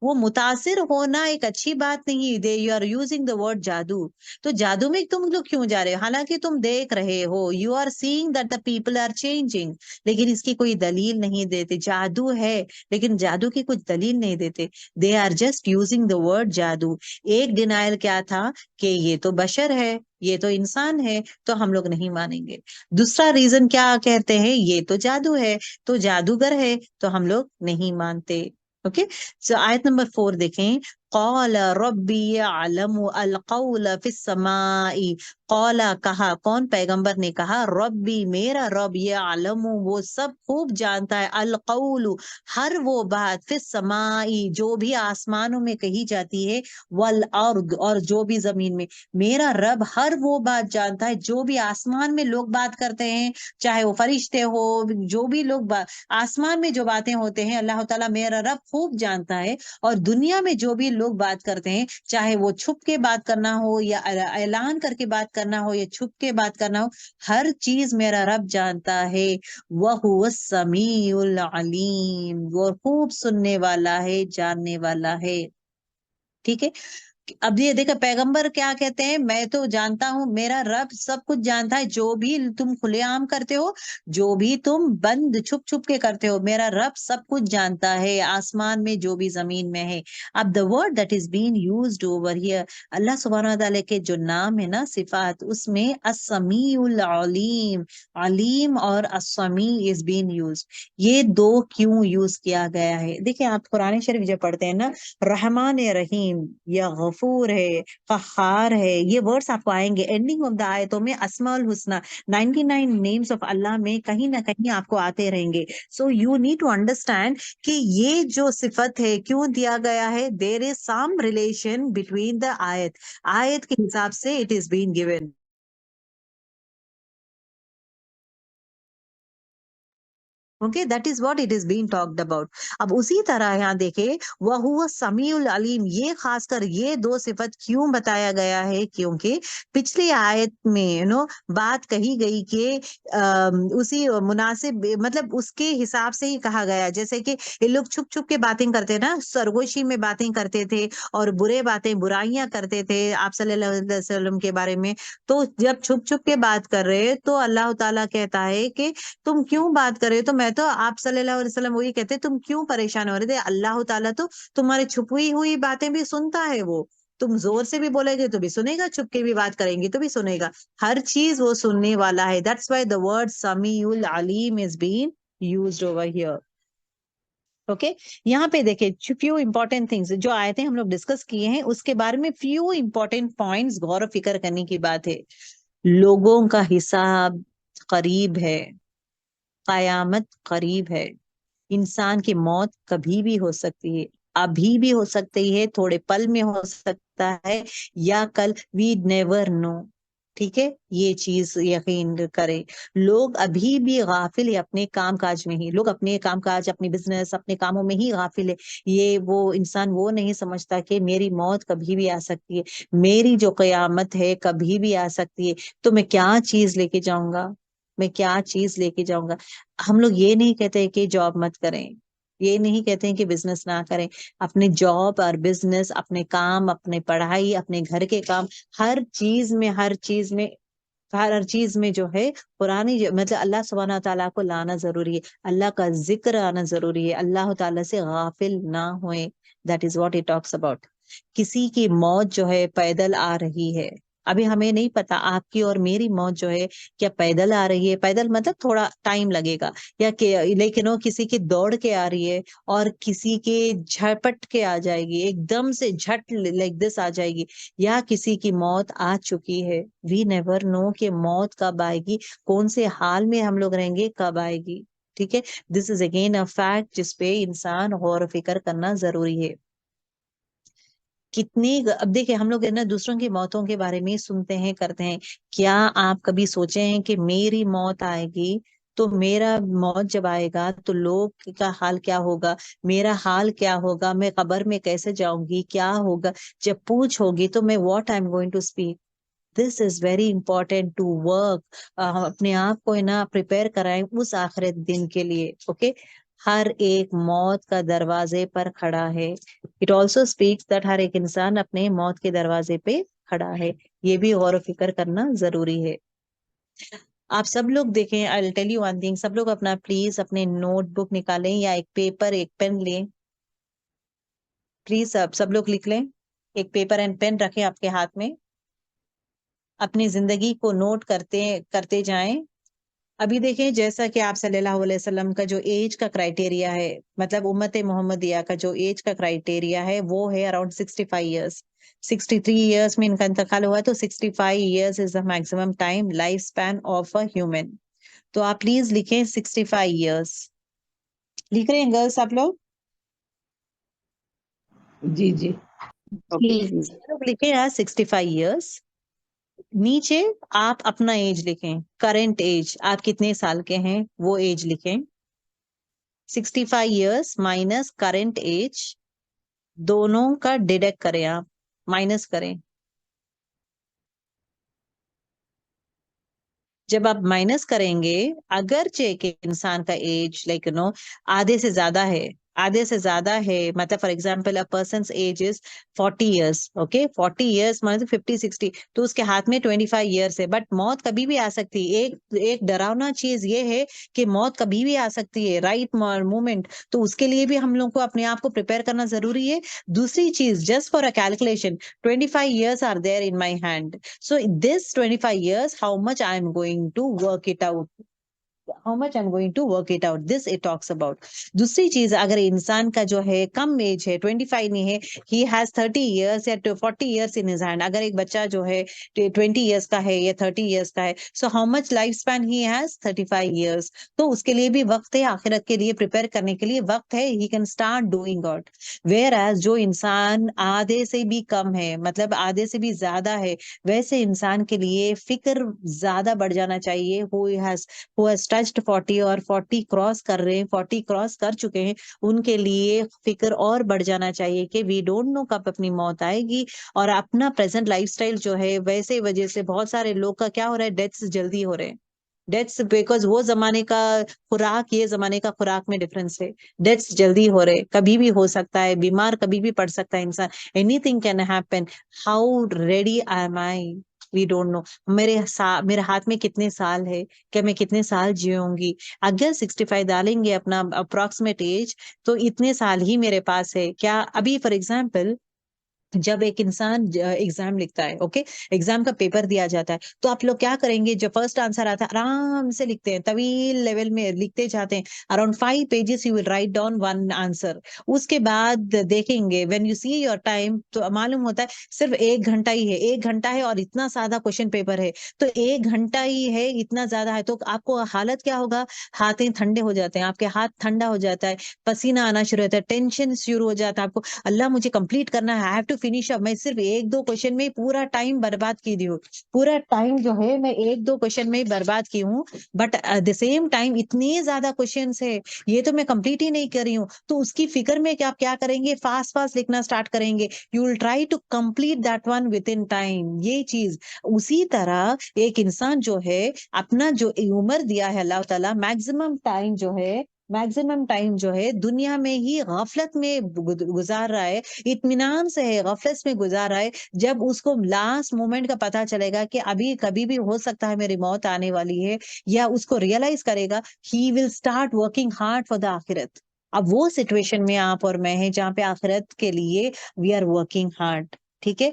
[SPEAKER 1] वो मुतासिर होना एक अच्छी बात नहीं, they you are using the word jadoo. तो जादू में तुम लोग क्यों जा रहे हो? हालांकि तुम देख रहे हो, you are seeing that the people are changing, लेकिन इसकी कोई दलील नहीं देते। जादू है लेकिन जादू की कुछ दलील नहीं देते। They are just using the word जादू। एक डिनायल क्या था कि ये तो बशर है, ये तो इंसान है, तो हम लोग नहीं मानेंगे। दूसरा रीजन क्या कहते हैं, ये तो जादू है, तो जादूगर है, तो हम लोग नहीं मानते। ओके, सो आयत नंबर 4 देखें। कौल रब्बी यअलमु अल-कौल फिस-समाई। कौला कहा, कौन? पैगंबर ने कहा, रब्बी मेरा रब, यअलमु वो सब खूब जानता है, अल-कौल हर वो बात, फिस-समाई जो भी आसमानों में कही जाती है, वल अर्द और जो भी जमीन में। मेरा रब हर वो बात जानता है जो भी आसमान में लोग बात करते हैं, चाहे वो फरिश्ते हो, जो भी लोग आसमान में जो बातें होते हैं, अल्लाह ताला मेरा रब खूब जानता है। और दुनिया में जो भी लोग बात करते हैं, चाहे वो छुप के बात करना हो या ऐलान करके बात करना हो या छुप के बात करना हो, हर चीज मेरा रब जानता है। वह हुवा समीउल अलीम, वो खूब सुनने वाला है, जानने वाला है। ठीक है, अब ये देखो पैगंबर क्या कहते हैं, मैं तो जानता हूं, मेरा रब सब कुछ जानता है, जो भी तुम खुलेआम करते हो, जो भी तुम बंद छुप छुप के करते हो, मेरा रब सब कुछ जानता है, आसमान में जो भी जमीन में है। अब the word that is been used over here, Allah सुब्हानहू व तआला के जो नाम है ना, सिफात, उसमें अस्समीउल अलीम, अलीम और अस्समी इज बीन यूज्ड। ये दो क्यों यूज किया गया है? देखिए आप कुरान शरीफ जब पढ़ते हैं ना, रहमान रहीम या गफूर है, कहार है, ये वर्ड्स आपको आएंगे एंडिंग ऑफ द आयतों में। अस्माउल हुस्ना 99 नेम्स ऑफ अल्लाह में कहीं ना कहीं आपको आते रहेंगे। So you need to understand कि ये जो सिफत है क्यों दिया गया है। There is some relation between the आयत, आयत के हिसाब से it is been given. Okay, that is what it is being talked about. अब उसी तरह यहाँ देखे, वह हुआ समीउल अलीम, ये खासकर ये दो सिफत क्यों बताया गया है? क्योंकि पिछली आयत में बात कही गई कि उसी मुनासिब, मतलब उसके हिसाब से ही कहा गया। जैसे कि ये लोग छुप छुप के बातें करते ना, सरगोशी में बातें करते थे और बुरे बातें, बुराइयां करते थे आप सल्लल्लाहु अलैहि वसल्लम के बारे में। तो जब छुप छुप के बात कर रहे हैं, तो अल्लाह ताला कहता है कि तुम क्यों बात कर रहे हो? तो मैं तो आप सल्लल्लाहु अलैहि वसल्लम वही कहते, तुम क्यों परेशान हो रहे थे? अल्लाह ताला तो तुम्हारी छुपी हुई बातें भी सुनता है। वो तुम जोर से भी बोलेगे तो भी सुनेगा, छुप के भी बात करेंगे तो भी सुनेगा, हर चीज वो सुनने वाला है। दैट्स व्हाई द वर्ड समीउल अलीम is been used over here. Okay, यहाँ पे देखिए फ्यू इंपॉर्टेंट थिंग्स जो आयतें हम लोग डिस्कस किए हैं, उसके बारे में फ्यू इंपॉर्टेंट पॉइंट्स गौर फिक्र करने की बात है। लोगों का हिसाब करीब है, कयामत करीब है, इंसान की मौत कभी भी हो सकती है, अभी भी हो सकती है, थोड़े पल में हो सकता है, या कल, वी नेवर नो। ठीक है, ये चीज यकीन करें। लोग अभी भी गाफिल है अपने काम काज में ही, लोग अपने काम काज, अपने बिजनेस, अपने कामों में ही गाफिल है। ये वो इंसान वो नहीं समझता कि मेरी मौत कभी भी आ सकती है, मेरी जो कयामत है कभी भी आ सकती है। तो मैं क्या चीज लेके जाऊंगा, मैं क्या चीज लेके जाऊंगा? हम लोग ये नहीं कहते कि जॉब मत करें, ये नहीं कहते हैं कि बिजनेस ना करें। अपने जॉब और बिजनेस, अपने काम, अपने पढ़ाई, अपने घर के काम, हर चीज में, हर चीज में, हर चीज में जो है पुरानी मतलब अल्लाह सुब्हानहू तआला को लाना जरूरी है, अल्लाह का जिक्र आना जरूरी है, अल्लाह ताला से गाफिल ना होए। That is what it talks about. किसी की मौत जो है पैदल आ रही है, अभी हमें नहीं पता आपकी और मेरी मौत जो है क्या पैदल आ रही है, पैदल मतलब थोड़ा टाइम लगेगा, या लेकिन वो किसी की दौड़ के आ रही है, और किसी के झपट के आ जाएगी, एकदम से झट लाइक दिस आ जाएगी, या किसी की मौत आ चुकी है। वी नेवर नो कि मौत कब आएगी, कौन से हाल में हम लोग रहेंगे, कब आएगी। ठीक है, this is again a fact जिसपे इंसान गौर फिक्र करना जरूरी है। कितनी अब देखिए हम लोग है ना दूसरों की मौतों के बारे में सुनते हैं, करते हैं। क्या आप कभी सोचे हैं कि मेरी मौत आएगी, तो मेरा मौत जब आएगा तो लोग का हाल क्या होगा, मेरा हाल क्या होगा, मैं कब्र में कैसे जाऊंगी, क्या होगा जब पूछ होगी, तो मैं what I am going to speak. This is very important to work, अपने आप को है ना प्रिपेयर कराएं उस आखिरत दिन के लिए। ओके, हर एक मौत का दरवाजे पर खड़ा है। इट ऑल्सो स्पीक्स दैट हर एक इंसान अपने मौत के दरवाजे पे खड़ा है, ये भी गौर फिक्र करना जरूरी है। आप सब लोग देखें, I will tell you one thing, सब लोग अपना प्लीज अपने नोटबुक निकालें या एक पेपर एक पेन लें, प्लीज सब लोग लिख लें, एक पेपर एंड पेन रखें आपके हाथ में, अपनी जिंदगी को नोट करते करते जाएं। अभी देखें जैसा कि आप सल्लल्लाहु अलैहि वसल्लम का जो एज का क्राइटेरिया है, मतलब उम्मत मोहम्मदिया का जो एज का क्राइटेरिया है वो है अराउंड 65 ईयर्स। 63 ईयर्स में इनका इंतकाल हुआ, तो 65 years is the maximum time life span of a human. तो आप प्लीज लिखें 65 ईयर्स। लिख रहे हैं गर्ल्स आप लोग?
[SPEAKER 2] जी जी।
[SPEAKER 1] ओके,
[SPEAKER 4] जी
[SPEAKER 1] लोग लिखे यार 65 ईयर्स। नीचे आप अपना एज लिखें, करंट एज, आप कितने साल के हैं वो एज लिखें। 65 ईयर्स माइनस करंट एज, दोनों का डिडक्ट करें, आप माइनस करें। जब आप माइनस करेंगे, अगर चेक इंसान का एज लाइक आधे से ज्यादा है, आधे से ज्यादा है, मतलब for example a person's age is 40 years, okay, 40 years मतलब 50-60, तो उसके हाथ में 25 इयर्स है, बट मौत कभी भी आ सकती है। एक एक डरावना चीज ये है कि मौत कभी भी आ सकती है, राइट मोमेंट, तो उसके लिए भी हम लोग को अपने आप को प्रिपेयर करना जरूरी है। दूसरी चीज, just for a calculation, 25 years are there in my hand. So this 25 years, how much I am going to work it out? How much I'm going to work it out? This it talks about. दूसरी चीज, अगर इंसान का जो है कम एज है, 25 नहीं है, he has 30 years या 40 years in his hand, अगर एक बच्चा जो है 20 years का है या 30 years का है, so how much life span he has? 35 years. तो उसके लिए भी वक्त है, आखिरत के लिए प्रिपेयर करने के लिए वक्त है, he can start doing God. Whereas जो इंसान आधे से भी कम है, मतलब आधे से भी ज्यादा है, वैसे इंसान के लिए फिक्र ज्यादा बढ़ जाना चाहिए। who has touched 40 और 40 क्रॉस कर रहे हैं, 40 क्रॉस कर चुके हैं, उनके लिए फिक्र और बढ़ जाना चाहिए कि वी डोंट नो कब अपनी मौत आएगी। और अपना प्रेजेंट लाइफस्टाइल जो है, वैसे वजह से बहुत सारे लोग का क्या हो रहा है, डेथ्स जल्दी हो रहे हैं। डेथ्स बिकॉज वो जमाने का खुराक, ये जमाने का खुराक में डिफरेंस है। डेथ्स जल्दी हो रहे, कभी भी हो सकता है, बीमार कभी भी पड़ सकता है इंसान, anything can happen. How ready am I, we don't know. मेरे हाथ में कितने साल है, क्या मैं कितने साल जीऊंगी? अगर 65 डालेंगे अपना अप्रोक्सीमेट एज, तो इतने साल ही मेरे पास है क्या? अभी फॉर एग्जाम्पल, जब एक इंसान एग्जाम लिखता है, ओके, एग्जाम का पेपर दिया जाता है, तो आप लोग क्या करेंगे? जो फर्स्ट आंसर आता है आराम से लिखते हैं, तवील लेवल में लिखते जाते हैं, around 5 pages you will write down one answer. उसके बाद देखेंगे when you see your time, तो मालूम होता है सिर्फ 1 घंटा ही है, 1 घंटा है और इतना सादा क्वेश्चन पेपर है, तो 1 घंटा ही है, इतना ज्यादा है, तो आपको हालत क्या होगा? हाथें ठंडे हो जाते हैं, आपके हाथ ठंडा हो जाता है, पसीना आना शुरू होता है, टेंशन शुरू हो जाता है आपको, अल्लाह मुझे कंप्लीट करना है, I have to finish up. मैं सिर्फ 1-2 क्वेश्चन में ही पूरा टाइम बर्बाद की दी हूँ, पूरा टाइम जो है मैं 1-2 क्वेश्चन में ही बर्बाद की हूँ, but at the same time इतने ज्यादा क्वेश्चन है, ये तो मैं कंप्लीट ही नहीं कर रही हूँ। तो उसकी फिक्र में क्या आप क्या करेंगे? फास्ट फास्ट लिखना स्टार्ट करेंगे, you will try to complete that one within time, ये चीज। उसी तरह एक इंसान जो है, अपना जो उम्र दिया है अल्लाह ताला, मैक्सिमम टाइम जो है दुनिया में ही गफलत में गुजार रहा है, इत्मीनान से है, गफलत में गुजार रहा है। जब उसको लास्ट मोमेंट का पता चलेगा कि अभी कभी भी हो सकता है मेरी मौत आने वाली है, या उसको रियलाइज करेगा, he will start working hard for the आखिरत। अब वो सिचुएशन में आप और मैं हैं जहाँ पे आखिरत के लिए वी आर वर्किंग हार्ड। ठीक है,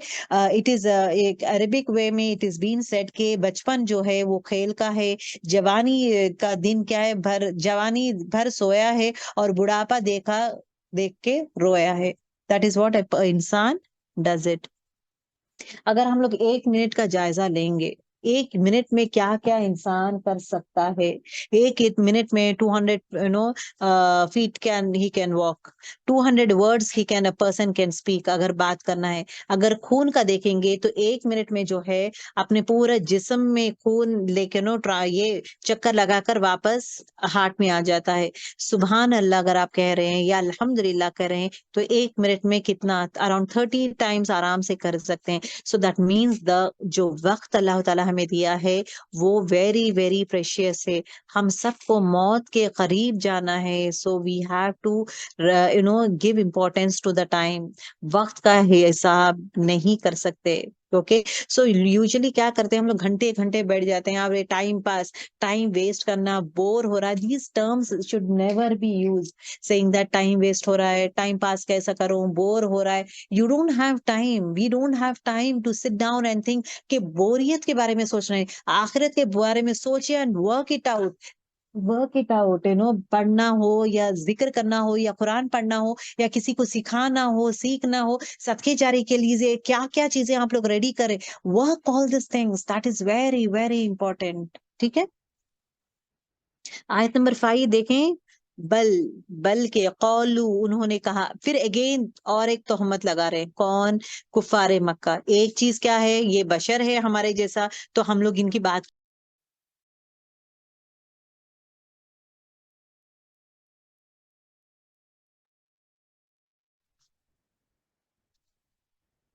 [SPEAKER 1] इट इज एक अरेबिक वे में इट इज बीन सेड के बचपन जो है वो खेल का है, जवानी का दिन क्या है, जवानी भर सोया है, और बुढ़ापा देख के रोया है। दैट इज व्हाट इंसान डज इट। अगर हम लोग 1 मिनट का जायजा लेंगे, 1 मिनट में क्या क्या इंसान कर सकता है। एक मिनट में 200 feet can he can walk, 200 words he can a person can speak, अगर बात करना है। अगर खून का देखेंगे तो 1 मिनट में जो है अपने पूरे जिस्म में खून लेके ये चक्कर लगाकर वापस हार्ट में आ जाता है। सुबहान अल्लाह अगर आप कह रहे हैं या अल्हम्दुलिल्लाह कह रहे हैं, तो 1 मिनट में कितना, अराउंड 30 टाइम्स आराम से कर सकते हैं। सो दैट मीन्स द जो वक्त अल्लाह ताला हमें दिया है वो वेरी वेरी प्रेशियस है। हम सबको मौत के करीब जाना है, so we have to give importance to the time. वक्त का हिसाब नहीं कर सकते, ओके, सो यूजुअली क्या करते हैं हम लोग, घंटे घंटे बैठ जाते हैं यहाँ पे, टाइम पास, टाइम वेस्ट करना, बोर हो रहा है, these terms should never be use, saying that time waste हो रहा है, टाइम पास कैसा करूं, बोर हो रहा है। You don't have time, we don't have time to sit down and think कि बोरियत के बारे में सोच रहे हैं, आखिरत के बारे में सोचिए and work it out, work it out, पढ़ना हो या जिक्र करना हो या कुरान पढ़ना हो या किसी को सिखाना हो, सीखना हो, सदके जारी के लिए क्या क्या चीजें आप लोग रेडी करें, work all this things, that is very very important. ठीक है, आयत नंबर 5 देखें। बल, बल के कौलू, उन्होंने कहा, फिर अगेन और एक तोहमत लगा रहे हैं, कौन? कुफारे मक्का। एक चीज क्या है, ये बशर है हमारे जैसा, तो हम लोग इनकी बात,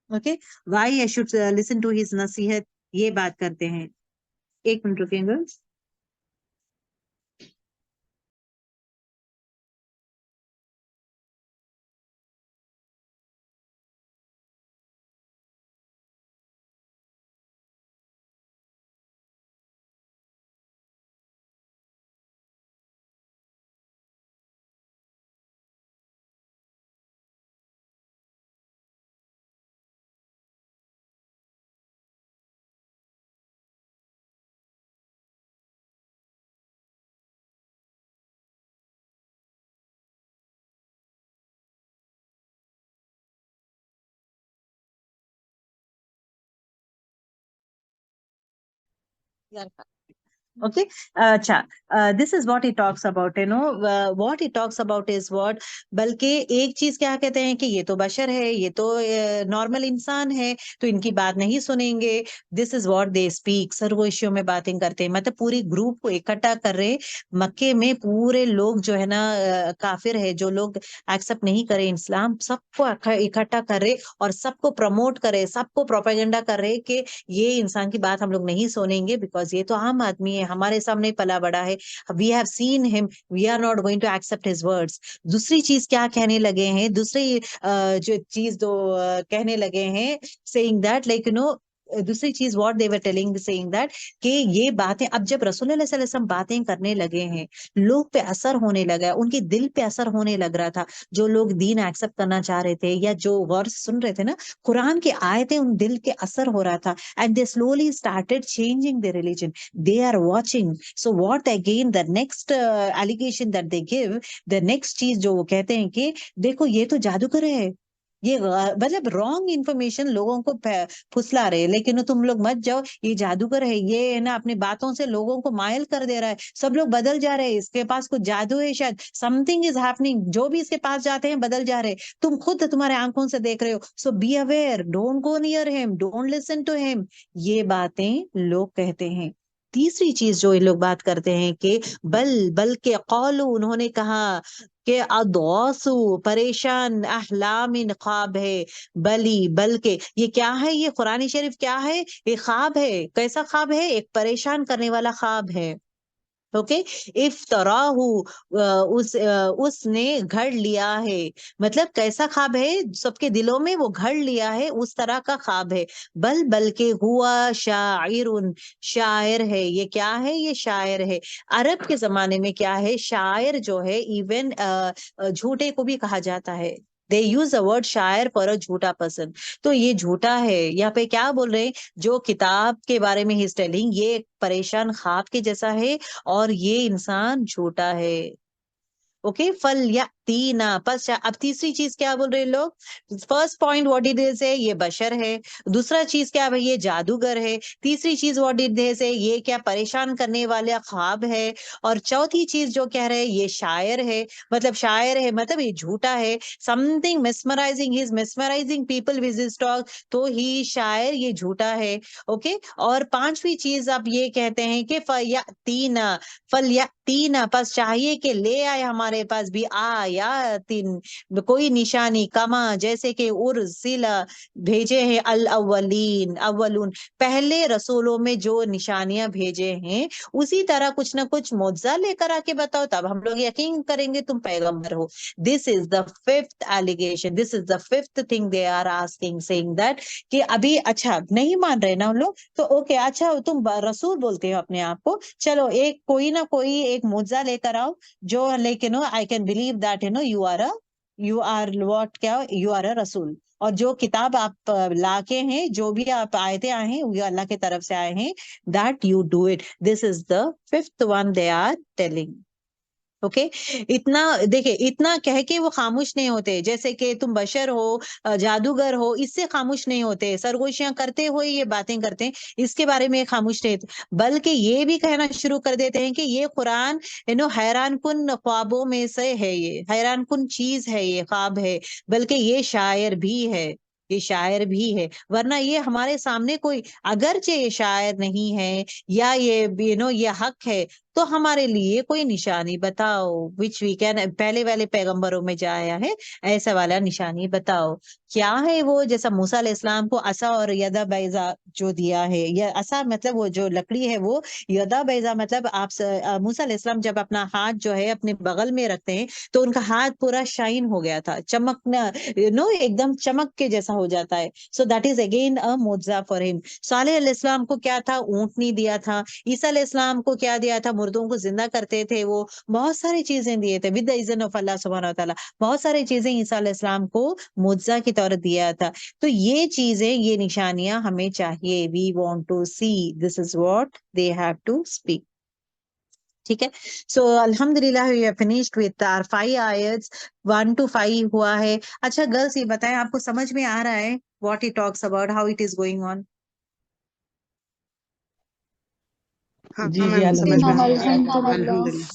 [SPEAKER 1] okay, why I should listen to his नसीहत, ये बात करते हैं। एक मिनट रुकेंगे। Okay, अच्छा, this is what he talks about, what he talks about is what, बल्कि एक चीज क्या कहते हैं कि ये तो बशर है, ये तो नॉर्मल इंसान है, तो इनकी बात नहीं सुनेंगे। This is what they speak, serve issue में बातें करते हैं, मतलब पूरी ग्रुप को इकट्ठा कर रहे। मक्के में पूरे लोग जो है ना काफिर है, जो लोग एक्सेप्ट नहीं करे इस्लाम, सबको इकट्ठा कर रहे और सबको प्रमोट करे, सबको प्रोपेगेंडा कर रहे कि ये इंसान की बात हम लोग नहीं सुनेंगे, बिकॉज ये तो आम आदमी है, हमारे सामने पला बड़ा है, we have seen him, we are not going to accept his words. दूसरी चीज क्या कहने लगे हैं, दूसरी जो चीज दो कहने लगे हैं, सेइंग दैट लाइक दूसरी चीज what they were telling, saying that कि ये बातें, अब जब रसूल सल्लल्लाहु अलैहि वसल्लम बातें करने लगे हैं, लोग पे असर होने लगा है, उनके दिल पे असर होने लग रहा था, जो लोग दीन एक्सेप्ट करना चाह रहे थे या जो गौर से सुन रहे थे ना कुरान की आयतें, उन दिल के असर हो रहा था, and they slowly started changing their religion. They are watching. So what again, the next allegation that they give, the next चीज जो वो कहते हैं कि देखो ये तो जादूगर है, ये मतलब रॉन्ग इंफॉर्मेशन लोगों को फुसला रहे, लेकिन तुम लोग मत जाओ, ये जादूगर है, ये है ना अपनी बातों से लोगों को मायल कर दे रहा है, सब लोग बदल जा रहे हैं, इसके पास कुछ जादू है, शायद समथिंग इज हैपनिंग, जो भी इसके पास जाते हैं बदल जा रहे हैं, तुम खुद तुम्हारे आंखों से देख रहे हो, so be aware, don't go near him, don't listen to him, ये बातें लोग कहते हैं। तीसरी चीज जो ये लोग बात करते हैं कि बल के कौलू, उन्होंने कहा कि अदौसु, परेशान, अहलामिन, ख्वाब है, बल के ये क्या है, ये कुरानी शरीफ क्या है, ये ख्वाब है, कैसा ख्वाब है, एक परेशान करने वाला ख्वाब है। ओके, इफ्तराहु, उसने घड़ लिया है, मतलब कैसा ख्वाब है, सबके दिलों में वो घड़ लिया है, उस तरह का ख्वाब है। बल्कि हुआ शायरुन, शायर है, ये क्या है, ये शायर है। अरब के जमाने में क्या है, शायर जो है, इवन झूठे को भी कहा जाता है, दे यूज द वर्ड शायर फॉर अ झूठा पर्सन, तो ये झूठा है। यहाँ पे क्या बोल रहे हैं, जो किताब के बारे में ही टेलिंग, ये एक परेशान ख्वाब के जैसा है और ये इंसान झूठा है। ओके, फल या तीना पस, अब तीसरी चीज क्या बोल रहे हैं लोग, first point what did they से, ये बशर है। दूसरा चीज क्या भाई, ये जादूगर है। तीसरी चीज व्हाट डिड दे से, ये क्या परेशान करने वाला ख्वाब है। और चौथी चीज जो कह रहे हैं, ये शायर है, मतलब शायर है, मतलब ये झूठा है, something mesmerising, he is mesmerising people with his talk, तो ही शायर, ये झूठा है। ओके, और पांचवी चीज अब ये कहते हैं कि फल या तीना, पस चाहिए कि ले आए हमारे पास भी आयातिन, कोई निशानी, कमा जैसे कि उर्सिला भेजे हैं अल अव्वलीन अव्वलून, पहले रसूलों में जो निशानियां भेजे हैं उसी तरह कुछ ना कुछ मौजज़ा लेकर आके बताओ, तब हम लोग यकीन करेंगे तुम पैगंबर हो। This is the fifth allegation, this is the fifth thing they are asking, saying that कि अभी अच्छा नहीं मान रहे ना हम लोग, तो ओके अच्छा तुम रसूल बोलते हो अपने आप को, चलो एक कोई ना कोई एक मुद्दा लेकर आओ जो, लेकिन I can believe that you are what, क्या यू आर अ रसूल, और जो किताब आप लाके हैं, जो भी आप आयते आए हैं वो अल्लाह की तरफ से आए हैं, that you do it. This is the fifth one they are telling. Okay, इतना देखिए, इतना कह के वो खामोश नहीं होते, जैसे कि तुम बशर हो, जादूगर हो, इससे खामोश नहीं होते, सरगोशियां करते हो ये बातें करते हैं, इसके बारे में खामोश नहीं होते, बल्कि ये भी कहना शुरू कर देते हैं कि ये कुरान हैरान कुन ख्वाबों में से है, ये हैरान कुन चीज है, ये ख्वाब है, बल्कि ये शायर भी है, ये शायर भी है, वरना ये हमारे सामने कोई, अगरचे ये शायर नहीं है या ये ये हक है, तो हमारे लिए कोई निशानी बताओ, विच वी कैन, पहले वाले पैगंबरों में जो आया है ऐसा वाला निशानी बताओ, क्या है वो, जैसा मूसा अलैहिस्सलाम को असा और यदा बैजा जो दिया है, या असा मतलब वो जो लकड़ी है वो, यदा बैजा मतलब आप मूसा अलैहिस्सलाम जब अपना हाथ जो है अपने बगल में रखते हैं तो उनका हाथ पूरा शाइन हो गया था, चमकना एकदम चमक के जैसा हो जाता है, so that is again a मुअज्जा फॉर हिम। सालेह अलैहिस्सलाम को क्या था, ऊंटनी दिया था। ईसा अलैहिस्सलाम को क्या दिया था, मुर्दों को जिंदा करते थे वो, बहुत सारी चीजें दिए थे विद द इज़्न ऑफ अल्लाह सुब्हानहू व तआला, बहुत सारी चीजें ईसा अलैहिस्सलाम को मुअज्जा की तौर दिया था। तो ये चीजें, ये निशानियां हमें चाहिए, we want to see, this is what they have to speak. ठीक है, सो अल्हम्दुलिल्लाह we have finished with our 5 आयत्स, 1 to 5 हुआ है। अच्छा गर्ल्स ये बताएं, आपको समझ में आ रहा है what he talks about, how it is going on?
[SPEAKER 3] हाँ
[SPEAKER 2] जी जी
[SPEAKER 3] मैम समझ में आ रहा है।
[SPEAKER 4] अल्हम्दुलिल्लाह।
[SPEAKER 3] अल्हम्दुलिल्लाह।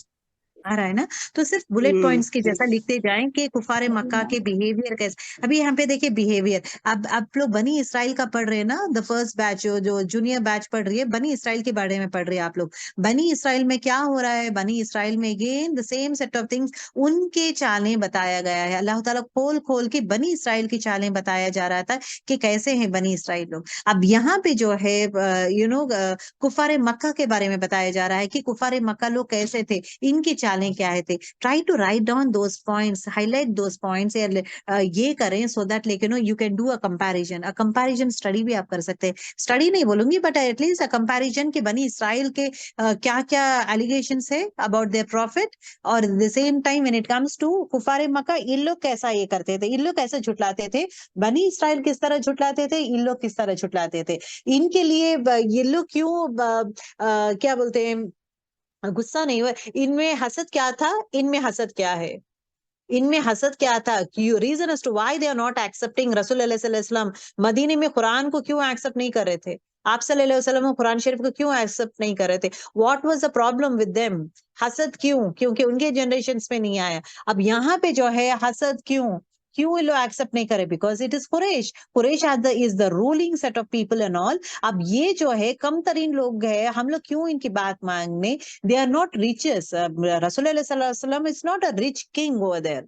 [SPEAKER 1] आ रहा है ना? तो सिर्फ बुलेट पॉइंट्स की जैसा लिखते जाएं कि कुफारे मक्का के बिहेवियर कैसे, अभी यहाँ पे देखिए बिहेवियर, अब आप लोग बनी इसराइल का पढ़ रहे हैं ना, द फर्स्ट बैच जो जूनियर बैच पढ़ रही है, बनी इसराइल के बारे में पढ़ रहे हैं आप लोग। बनी इसराइल में क्या हो रहा है, बनी इसराइल में again the same set of things, उनके चालें बताया गया है, अल्लाह ताला खोल खोल के बनी इसराइल की चालें बताया जा रहा था कि कैसे हैं बनी इसराइल लोग। अब यहाँ पे जो है कुफारे मक्का के बारे में बताया जा रहा है कि कुफारे मक्का लोग कैसे थे, इनकी चालें क्या है थे। Try to write down those points, highlight those points, ये करें सो दैट लेकिन you can do a comparison study भी आप कर सकते हैं, स्टडी नहीं बोलूंगी बट एटलीस्ट अ कंपैरिजन के बनी इसराइल के क्या क्या एलिगेशंस है अबाउट देयर प्रॉफिट, और the same time when it comes to कुफारे मक्का, इन लोग कैसा ये करते थे, इन लोग कैसे झुटलाते थे, बनी इसराइल किस तरह झुटलाते थे, इन लोग किस तरह झुटलाते थे, इनके लिए ये लोग क्यों क्या बोलते हैं, गुस्सा नहीं हुआ, इनमें हसद क्या था, इनमें हसद क्या है, इनमें हसद क्या था, क्यों, reason as to why they are not accepting रसूल सल्लल्लाहु अलैहि वसल्लम, मदीने में कुरान को क्यों एक्सेप्ट नहीं कर रहे थे, आप सल्लल्लाहु अलैहि वसल्लम कुरान शरीफ को क्यों एक्सेप्ट नहीं कर रहे थे, what was the problem with them, हसद क्यों, क्योंकि उनके जनरेशन में नहीं आया। अब यहाँ पे जो है हसद क्यों, क्यों ये लोग एक्सेप्ट नहीं करे, because it is Quraysh, Quraysh is the ruling set of people and all. अब ये जो है कम तरीन लोग है, हम लोग क्यों इनकी बात मांगने, दे आर नॉट रिचेस, रसूल सल्लल्लाहु अलैहि वसल्लम is not a rich king over there,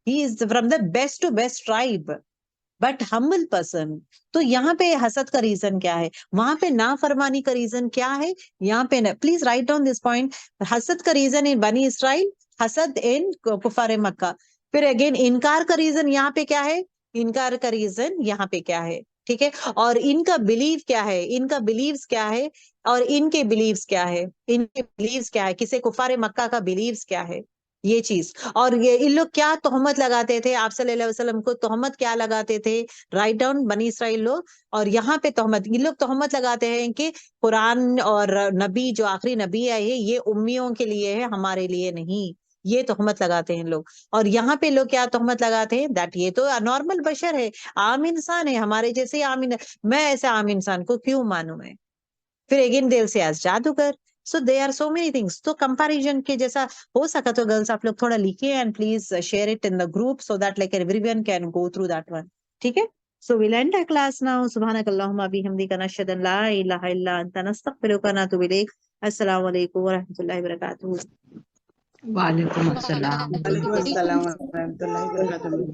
[SPEAKER 1] he is from the best to best tribe but humble person। तो यहाँ पे हसद का रीजन क्या है, वहां पे नाफरमानी का रीजन क्या है, यहाँ पे ना, please write down this point, हसद का रीजन इन बनी इसराइल, हसद इन कुफारे मक्का, फिर अगेन इनकार का रीजन यहाँ पे क्या है, इनकार का रीजन यहाँ पे क्या है, ठीक है, और इनका बिलीव क्या है, इनका बिलीव्स क्या है, और इनके बिलीव्स क्या है, इनके बिलीव्स क्या है, किसे कुफारे मक्का का बिलीव्स क्या है, ये चीज। और ये इन लोग क्या तोहमत लगाते थे आप सल्लल्लाहु अलैहि वसल्लम को, तोहमत क्या लगाते थे, राइट डाउन बनी इसराइल लोग, और यहाँ पे तोहमत, ये लोग तोहमत लगाते हैं कि कुरान और नबी जो आखिरी नबी है ये उम्मियों के लिए है, हमारे लिए नहीं, ये तोहमत लगाते हैं लोग। और यहाँ पे लोग क्या तोहमत लगाते हैं, दैट ये तो नॉर्मल बशर है, आम इंसान है, हमारे जैसे आम मैं ऐसे आम इंसान को क्यों मानूं मैं, फिर अगेन देर से आज जादूगर, so they are so many things. तो कंपैरिजन के जैसा हो सका तो गर्ल्स आप लोग थोड़ा लिखिए and please share it in the group so that like everyone can go through that one, ठीक है। So will end our class now, सुब्हानक अल्लाहुम्मा बिहम्दिका नशहदु अन ला इलाहा इल्ला अंता नस्तगफिरुका व नतूबु इलैक। अस्सलामु अलैकुम व रहमतुल्लाहि व बरकातुहू।
[SPEAKER 2] वालेकुम अस्सलाम।
[SPEAKER 5] वालेकुम अस्सलाम व रहमतुल्लाहि व बरकातुहू।